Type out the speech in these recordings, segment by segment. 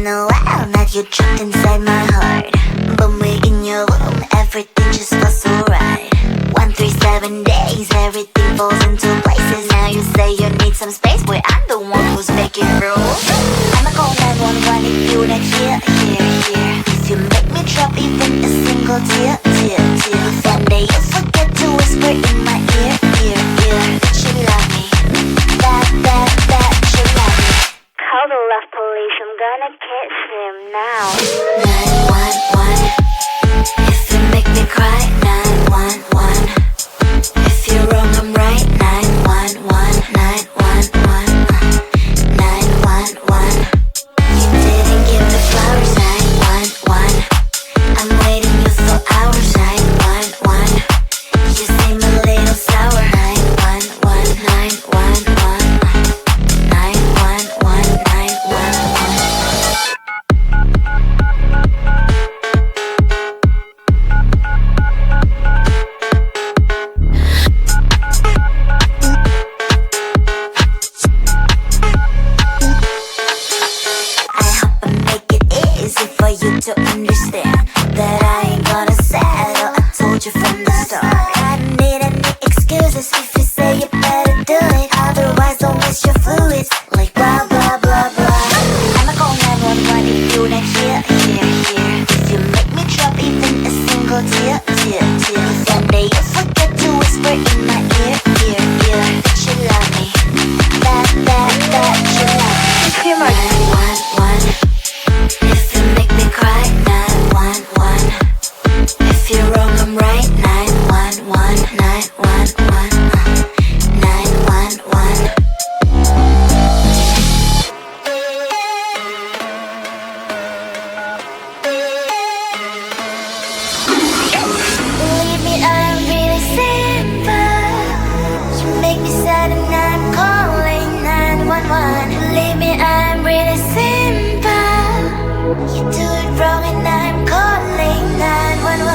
a while, now you're trapped inside my heart. When we're in your room, everything just feels so right. 137 days, everything falls into places. Now you say you need some space, boy, I'm the one who's making rules. I'ma call 911 if you're not here. If you make me drop even a single tear. Someday you forget to whisper in my ear. That you love me, that you love me. Call the love police, I'm gonna catch him now. 911, if you make me cry. 911, if you're wrong, I'm right. 911, 911, 911. You didn't give the flowers. 911, I'm waiting you for hours. 911, you seem a little sour. 911, 911, 911, 911. I hope I make it easy for you to understand that I ain't gonna settle. I told you from the start. I don't need any excuses if you say you better do it. Otherwise, don't waste your fluids like blah blah blah blah. I'ma call 911 if you're not here. If you make me drop even a single tear. Someday you forget to whisper in my ear. That you love me, that you love me. It's your emergency. 911, if you make me cry. 911, if you're wrong, I'm right. 911, 911, 911. Believe me, I'm really simple. You make me sad and I'm calling 911. Believe me, I'm really simple. You do it wrong and I'm calling 911.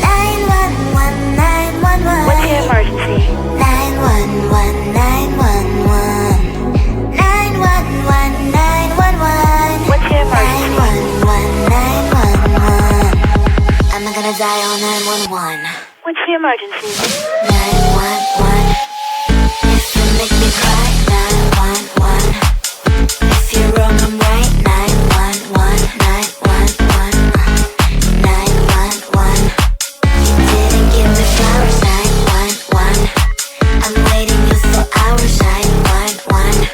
911, 911. What's your emergency? 911, 911. 911, 911. What's your emergency? 911, 911. I'm not gonna die on 911. What's your emergency? 911, if you make me cry. 911, if you're wrong, I'm right. 911, 911, 911. You didn't give me flowers. 911, I'm waiting you for hours. 911,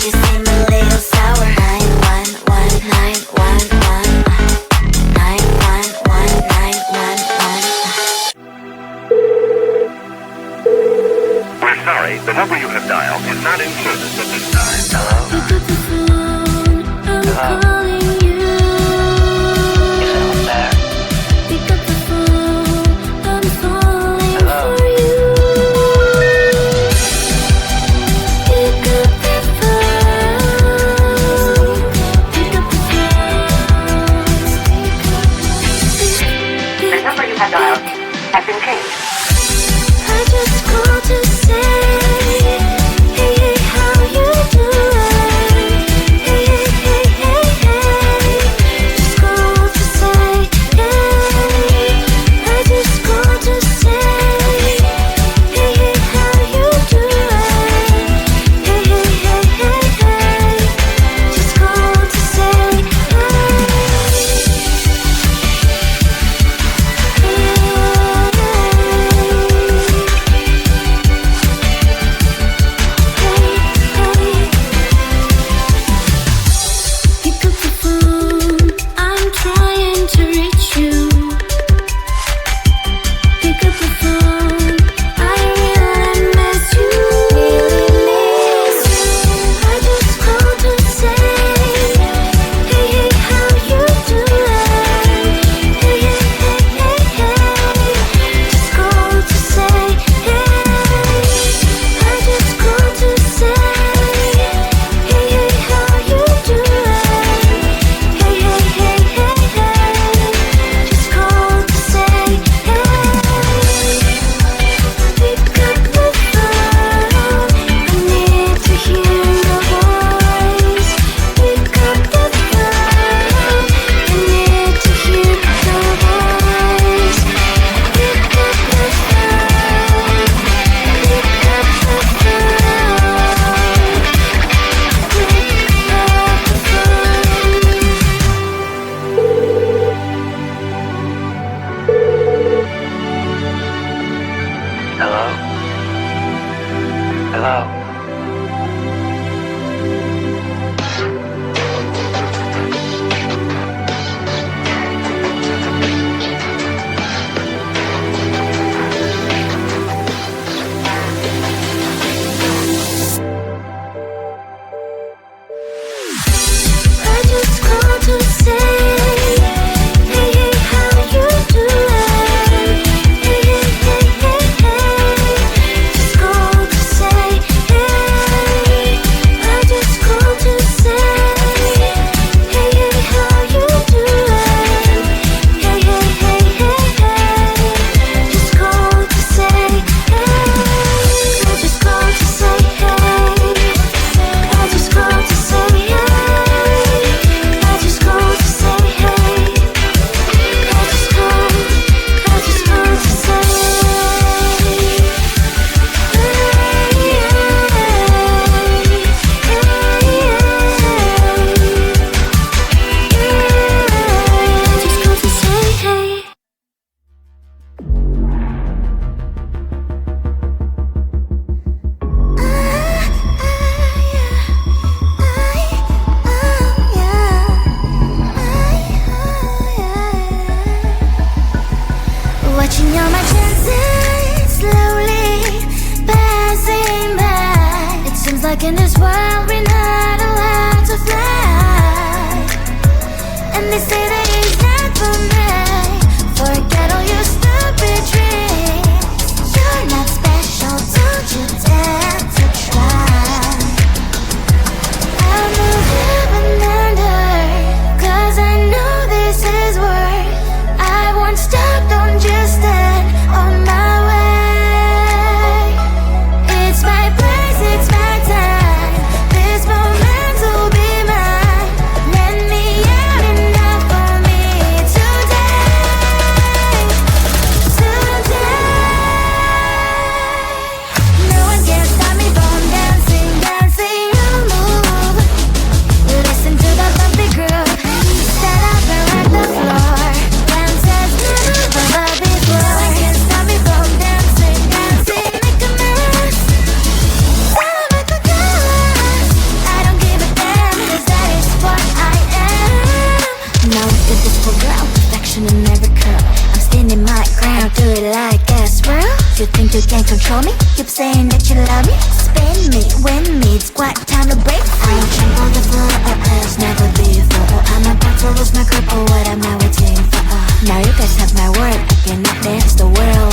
you seem a little sour. 911, 911, 911, 911. We're sorry, the number you have dialed is not in service at this time. Hello? Pick up the phone, I'm calling you. Is anyone there? Pick up the phone, I'm falling Hello? for you. Pick up the phone, pick up the phone. The number you have dialed has been changed. I just called to say, hey, how you doing? Hello? Hello? I just called to say, hey, hey, how you doing? Hey, hey, hey, hey, hey. Just called to say, hey. I just called to say, hey, hey, how you doing? Hey, hey, hey, hey, hey. Just called to say, hey. I just called to say, hey. I just called to say, hey. I just called to say, hey. I just called to say, I just called to say, hey. Watching all my chances slowly passing by. It seems like in this world we're not allowed to fly. And they say that it's not for me. Forget all your stupid dreams. You're not special, don't you dare to try. I'll move heaven and earth, 'cause I know this is worth. I won't stop, don't just stand on my way. It's my place, it's my time. This moment will be mine. Let me out enough for me today. Today. No one can stop me from dancing, dancing. You move. Listen to the bumpy groove. Stand up and rock the floor. Dance as never before. No one can stop me from dancing, dancing. Make a mess. Celebrate the dance. I don't give a damn, 'cause that is what I am. Now look at this poor girl, perfection in every curl. I'm standing my ground, do it like that swirl. You think you can control me? Keep saying that you love me. Spin me, win me, it's quite time to break free. I'll trample the floor, as never before. I'm about to lose my grip, but what am I waiting for? Now you guys have my word, I cannot dance the world